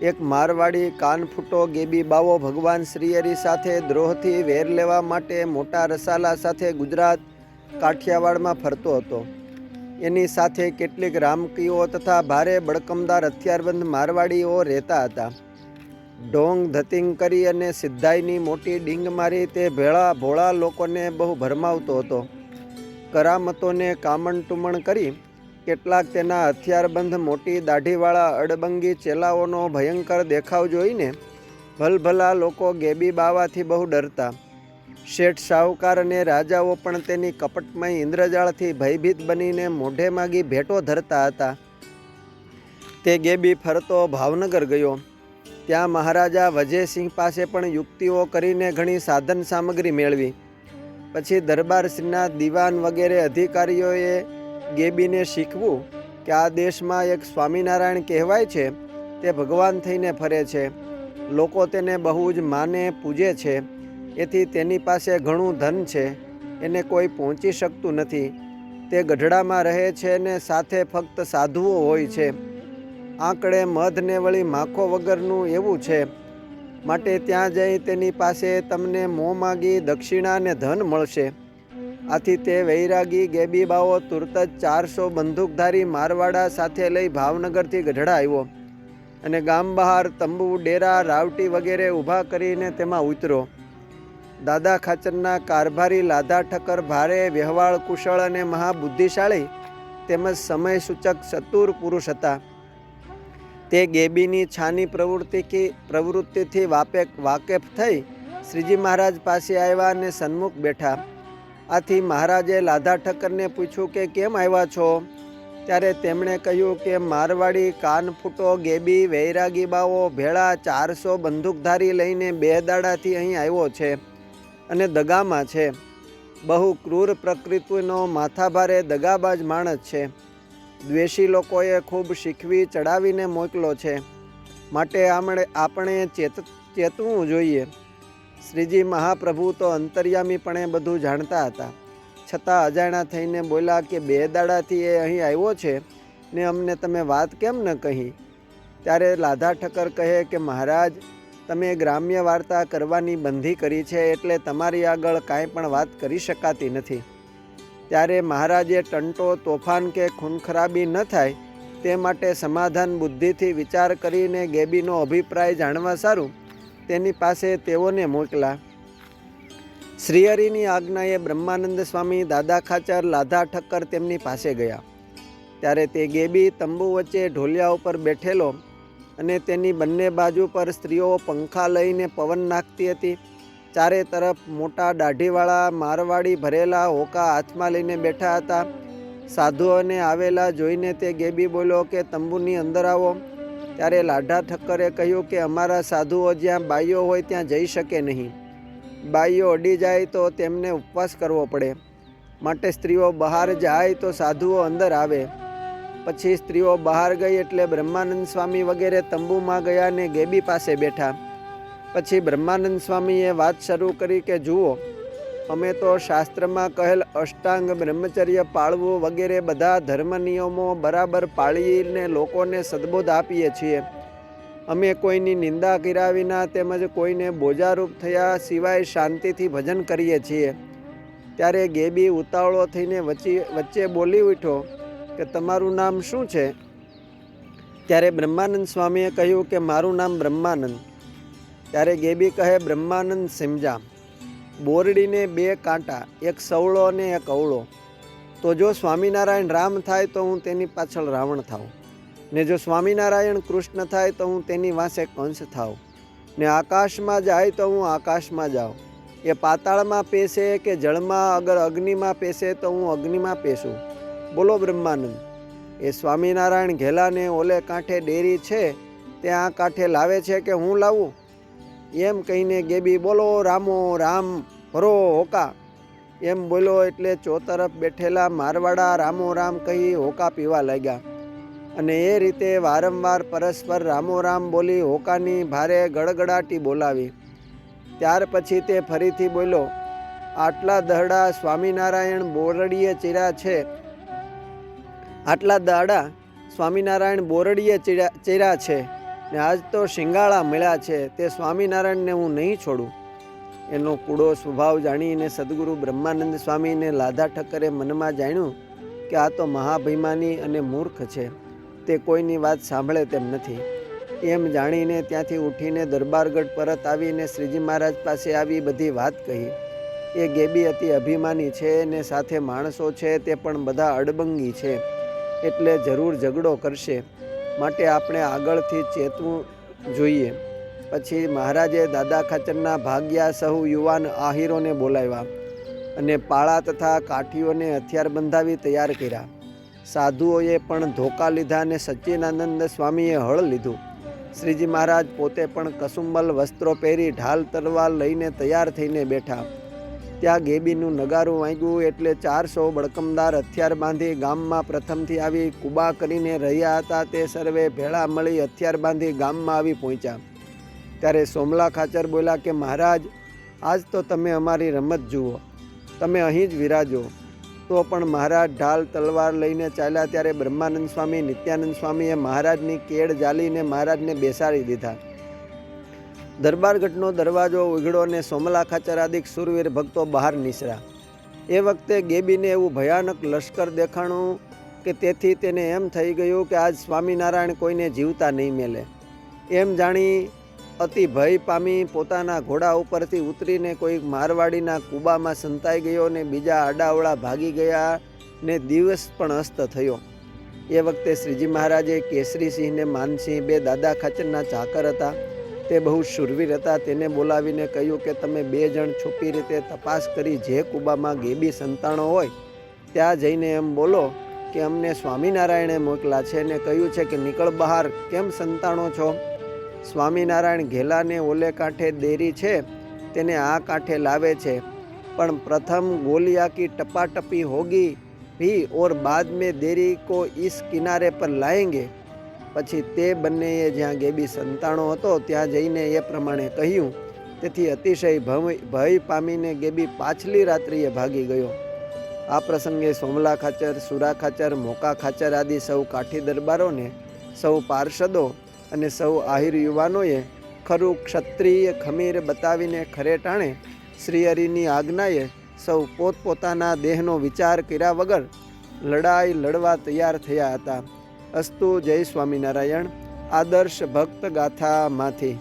એક મારવાડી કાનફૂટો ગેબી બાવો ભગવાન શ્રીહરિ સાથે દ્રોહથી વેર લેવા માટે મોટા રસાલા સાથે ગુજરાત કાઠિયાવાડમાં ફરતો હતો. એની સાથે કેટલીક રામકીઓ તથા ભારે બળકમદાર હથિયારબંધ મારવાડીઓ રહેતા હતા. ઢોંગ ધતિંગ કરી અને સિદ્ધાઈની મોટી ડીંગ મારી તે ભોળા લોકોને બહુ ભરમાવતો હતો. કરામતોને કામણ ટુમણ કરી કેટલાક તેના હથિયારબંધ મોટી દાઢીવાળા અડબંગી ચેલાઓનો ભયંકર દેખાવ જોઈને ભલભલા લોકો ગેબી બાવાથી બહુ ડરતા. શેઠ સાહુકાર અને રાજાઓ પણ તેની કપટમય ઇન્દ્રજાળથી ભયભીત બનીને મોઢે માગી ભેટો ધરતા હતા. તે ગેબી ફરતો ભાવનગર ગયો. ત્યાં મહારાજા વજયસિંહ પાસે પણ યુક્તિઓ કરીને ઘણી સાધન સામગ્રી મેળવી. પછી દરબારશ્રીના દીવાન વગેરે અધિકારીઓએ ગેબીને શીખવું કે આ દેશમાં એક સ્વામિનારાયણ કહેવાય છે, તે ભગવાન થઈને ફરે છે. લોકો તેને બહુ જ માને પૂજે છે. એથી તેની પાસે ઘણું ધન છે. એને કોઈ પહોંચી શકતું નથી. તે ગઢડામાં રહે છે ને સાથે ફક્ત સાધુઓ હોય છે. આંકડે મધ ને વળી માખો વગરનું એવું છે. માટે ત્યાં જઈ તેની પાસે તમને મોં માગી દક્ષિણા ને ધન મળશે. આથી તે વૈરાગી ગેબી બાવો તુરત જ 400 બંદૂકધારી મારવાડા સાથે લઈ ભાવનગરથી ગઢડા આવ્યો અને ગામ બહાર તંબુ, ડેરા, રાવટી વગેરે ઊભા કરીને તેમાં ઉતરો. દાદા ખાચરના કારભારી લાધા ઠક્કર ભારે વ્યવહાર કુશળ અને મહાબુદ્ધિશાળી તેમજ સમય સૂચક ચતુર પુરુષ હતા. તે ગેબીની છાની પ્રવૃત્તિથી વાકેફ થઈ શ્રીજી મહારાજ પાસે આવ્યા અને સન્મુખ બેઠા. આથી મહારાજે લાધા ઠક્કરને પૂછ્યું કે કેમ આવ્યા છો? ત્યારે તેમણે કહ્યું કે મારવાડી કાનફૂટો ગેબી વૈરાગી બાવો ભેળા 400 બંદૂકધારી લઈને 2 દાડાથી અહીં આવ્યો છે અને દગામાં છે. બહુ ક્રૂર પ્રકૃતિનો માથાભારે દગાબાજ માણસ છે. દ્વેષી લોકોએ ખૂબ શીખવી ચડાવીને મોકલો છે. માટે આપણે ચેતવું જોઈએ. શ્રીજી મહાપ્રભુ તો અંતર્યામીપણે બધું જાણતા હતા. છતાં અજાણ્યા થઈને બોલ્યા કે 2 દાડાથી એ અહીં આવ્યો છે ને અમને તમે વાત કેમ ન કહી? ત્યારે લાધા ઠક્કર કહે કે મહારાજ, તમે ગ્રામ્ય વાર્તા કરવાની બંધી કરી છે એટલે તમારી આગળ કાંઈ પણ વાત કરી શકાતી નથી. ત્યારે મહારાજે ટંટો, તોફાન કે ખૂનખરાબી ન થાય તે માટે સમાધાન બુદ્ધિથી વિચાર કરીને ગેબીનો અભિપ્રાય જાણવા સારું તેની પાસે તેઓને મોકલા. શ્રીહરિની આજ્ઞાએ બ્રહ્માનંદ સ્વામી, દાદા ખાચર, લાધા ઠક્કર તેમની પાસે ગયા. ત્યારે તે ગેબી તંબુ વચ્ચે ઢોલિયા ઉપર બેઠેલો અને તેની બંને બાજુ પર સ્ત્રીઓ પંખા લઈને પવન નાખતી હતી. ચારે તરફ મોટા દાઢીવાળા મારવાડી ભરેલા હોકા હાથમાં લઈને બેઠા હતા. સાધુઓને આવેલા જોઈને તે ગેબી બોલ્યો કે તંબુની અંદર આવો. ત્યારે લાધા ઠક્કરે કહ્યું કે અમારા સાધુઓ જ્યાં બાઈઓ હોય ત્યાં જઈ શકે નહીં. બાઈઓ અડી જાય તો તેમને ઉપવાસ કરવો પડે. માટે સ્ત્રીઓ બહાર જાય તો સાધુઓ અંદર આવે. પછી સ્ત્રીઓ બહાર ગઈ એટલે બ્રહ્માનંદ સ્વામી વગેરે તંબુમાં ગયા ને ગેબી પાસે બેઠા. પછી બ્રહ્માનંદ સ્વામીએ વાત શરૂ કરી કે જુઓ, અમે તો શાસ્ત્રમાં કહેલ અષ્ટાંગ બ્રહ્મચર્ય પાળવું વગેરે બધા ધર્મ નિયમો બરાબર પાળીને લોકોને સદબોધ આપીએ છીએ. અમે કોઈની નિંદા કર્યા વિના તેમજ કોઈને બોજારૂપ થયા સિવાય શાંતિથી ભજન કરીએ છીએ. ત્યારે ગેબી ઉતાવળો થઈને વચ્ચે બોલી ઉઠ્યો કે તમારું નામ શું છે? ત્યારે બ્રહ્માનંદ સ્વામીએ કહ્યું કે મારું નામ બ્રહ્માનંદ. ત્યારે ગેબી કહે બ્રહ્માનંદ સમજા. બોરડીને 2 કાંટા, એક સવળો અને એક અવળો. તો જો સ્વામિનારાયણ રામ થાય તો હું તેની પાછળ રાવણ થાઉં, ને જો સ્વામિનારાયણ કૃષ્ણ થાય તો હું તેની વાંસે કંસ થાઉં, ને આકાશમાં જાય તો હું આકાશમાં જાઉં. એ પાતાળમાં પેશે કે જળમાં, અગર અગ્નિમાં પેશે તો હું અગ્નિમાં પેશું. બોલો બ્રહ્માનંદ. એ સ્વામિનારાયણ ઘેલાને ઓલે કાંઠે ડેરી છે તે આ કાંઠે લાવે છે કે હું લાવું? એમ કહીને ગેબી બોલો રામો રામ, ભરો હોકા એમ બોલ્યો એટલે ચોતરફ બેઠેલા મારવાડા રામો રામ કહી હોકા પીવા લાગ્યા. અને એ રીતે વારંવાર પરસ્પર રામો રામ બોલી હોકાની ભારે ગડગડાટી બોલાવી. ત્યાર પછી તે ફરીથી બોલ્યો, આટલા દહડા સ્વામિનારાયણ બોરડીએ ચીર્યા છે, આટલા દાડા સ્વામિનારાયણ બોરડીએ ચીર્યા છે ને આજ તો શિંગાળા મળ્યા છે, તે સ્વામિનારાયણને હું નહીં છોડું. એનો કૂડો સ્વભાવ જાણીને સદગુરુ બ્રહ્માનંદ સ્વામીને લાધા ઠક્કરે મનમાં જાણ્યું કે આ તો મહાભિમાની અને મૂર્ખ છે, તે કોઈની વાત સાંભળે તેમ નથી. એમ જાણીને ત્યાંથી ઉઠીને દરબારગઢ પરત આવીને શ્રીજી મહારાજ પાસે આવી બધી વાત કહી. એ ગેબી અતિ અભિમાની છે ને સાથે માણસો છે તે પણ બધા અડબંગી છે, એટલે જરૂર ઝઘડો કરશે, માટે આપણે આગળથી ચેતવું જોઈએ. પછી મહારાજે દાદા ખાચરના ભાગ્યા સહુ યુવાન આહીરોને બોલાવ્યા અને પાળા તથા કાઠીઓને હથિયાર બંધાવી તૈયાર કર્યા. સાધુઓએ પણ ધોકા લીધા અને સચ્ચિદાનંદ સ્વામીએ હળ લીધું. શ્રીજી મહારાજ પોતે પણ કસુંબલ વસ્ત્રો પહેરી ઢાલ તલવાર લઈને તૈયાર થઈને બેઠા. ત્યાં ગેબીનું નગારું વાગ્યું એટલે 400 બળકમદાર હથિયાર બાંધી ગામમાં પ્રથમથી આવી કુબા કરીને રહ્યા હતા તે સર્વે ભેળા મળી હથિયાર બાંધી ગામમાં આવી પહોંચ્યા. ત્યારે સોમલા ખાચર બોલ્યા કે મહારાજ, આજ તો તમે અમારી રમત જુઓ, તમે અહીં જ વિરાજો. તો પણ મહારાજ ઢાલ તલવાર લઈને ચાલ્યા ત્યારે બ્રહ્માનંદ સ્વામી નિત્યાનંદ સ્વામીએ મહારાજની કેળ જાલીને મહારાજને બેસાડી દીધા. દરબારગઢનો દરવાજો ઉઘડો ને સોમલા ખાચર આદિક સુરવીર ભક્તો બહાર નીસર્યા. એ વખતે ગેબીને એવું ભયાનક લશ્કર દેખાણું કે તેથી તેને એમ થઈ ગયું કે આજ સ્વામિનારાયણ કોઈને જીવતા નહીં મેલે. એમ જાણી અતિ ભય પામી પોતાના ઘોડા ઉપરથી ઉતરીને કોઈ મારવાડીના કુબામાં સંતાઈ ગયો ને બીજા આડાવડા ભાગી ગયા ને દિવસ પણ અસ્ત થયો. એ વખતે શ્રીજી મહારાજે કેસરીસિંહને માનસિંહ બે દાદા ખાચરના ચાકર હતા, તે બહુ શૂરવીર હતા, તેને બોલાવીને કહ્યું કે તમે 2 જણ છુપી રીતે તપાસ કરી જે કુબામાં ગેબી સંતાણો હોય ત્યાં જઈને એમ બોલો કે અમને સ્વામિનારાયણે મોકલા છે ને કહ્યું છે કે નીકળ બહાર, કેમ સંતાણો છો? સ્વામિનારાયણ ઘેલાને ઓલે કાંઠે દેરી છે તેને આ કાંઠે લાવે છે, પણ પ્રથમ गोलियां की टपाटपी होगी भी और बाद में देरी को इस किनारे पर लाएंगे. પછી તે બંનેએ જ્યાં ગેબી સંતાણો હતો ત્યાં જઈને એ પ્રમાણે કહ્યું. તેથી અતિશય ભય પામીને ગેબી પાછલી રાત્રિએ ભાગી ગયો. આ પ્રસંગે સોમલા ખાચર, સુરા ખાચર, મોકા ખાચર આદિ સૌ કાઠી દરબારોને, સૌ પાર્ષદો અને સૌ આહિર યુવાનોએ ખરું ક્ષત્રિય ખમીર બતાવીને ખરે ટાણે શ્રીહરિની આજ્ઞાએ સૌ પોતપોતાના દેહનો વિચાર કર્યા વગર લડાઈ લડવા તૈયાર થયા હતા. અસ્તુ. જય સ્વામિનારાયણ. આદર્શ ભક્ત ગાથામાંથી.